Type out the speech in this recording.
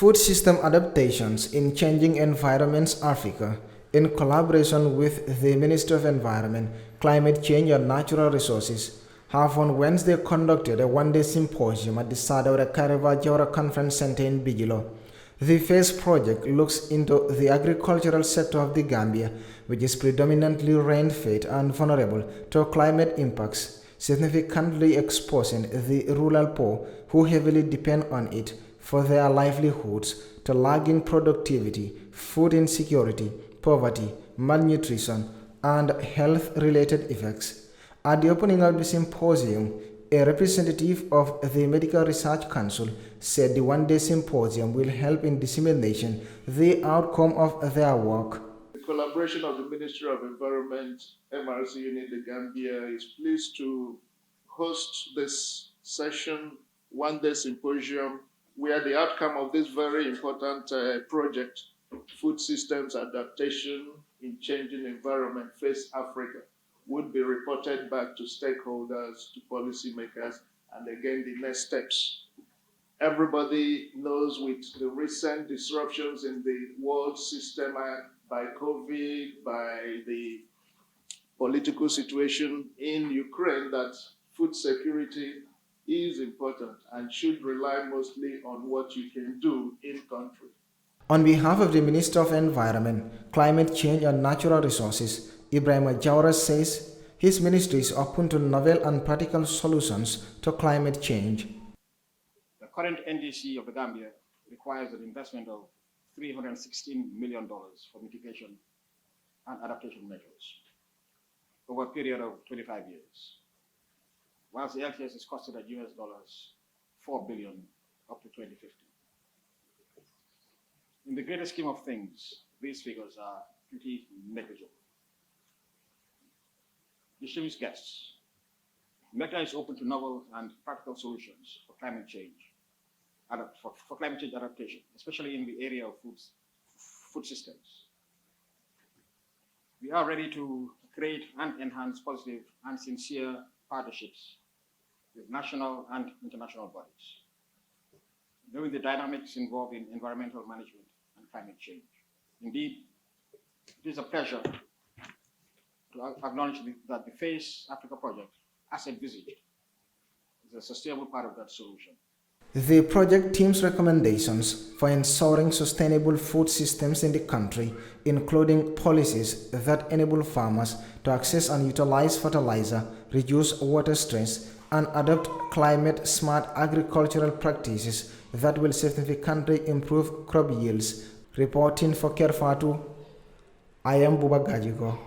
Food System Adaptations in Changing Environments Africa, in collaboration with the Ministry of Environment, Climate Change and Natural Resources, have on Wednesday conducted a one-day symposium at the Sadaura Kareva Jawara Conference Center in Bijilo. The first project looks into the agricultural sector of the Gambia, which is predominantly rain-fed and vulnerable to climate impacts, significantly exposing the rural poor who heavily depend on it for their livelihoods to lagging productivity, food insecurity, poverty, malnutrition, and health-related effects. At the opening of the symposium, a representative of the Medical Research Council said the one-day symposium will help in dissemination the outcome of their work. The collaboration of the Ministry of Environment, MRC Unit the Gambia is pleased to host this session, one-day symposium, where the outcome of this very important project, Food Systems Adaptation in Changing Environment Face Africa, would be reported back to stakeholders, to policymakers, and again, the next steps. Everybody knows with the recent disruptions in the world system by COVID, by the political situation in Ukraine, that food security is important and should rely mostly on what you can do in country. On behalf of the Minister of Environment, Climate Change and Natural Resources, Ibrahim Jawara says his ministry is open to novel and practical solutions to climate change. The current NDC of the Gambia requires an investment of $316 million for mitigation and adaptation measures over a period of 25 years, whilst the LTS is costed at $4 billion up to 2050. In the greater scheme of things, these figures are pretty negligible. Distinguished guests, MECA is open to novel and practical solutions for climate change, for climate change adaptation, especially in the area of food systems. We are ready to create and enhance positive and sincere partnerships with national and international bodies, knowing the dynamics involved in environmental management and climate change. Indeed, it is a pleasure to acknowledge that the FACE Africa project, as envisaged, is a sustainable part of that solution. The project team's recommendations for ensuring sustainable food systems in the country, including policies that enable farmers to access and utilize fertilizer, reduce water stress, and adopt climate-smart agricultural practices that will significantly improve crop yields. Reporting for Kerr, Fatou, I am Buba Gajigo.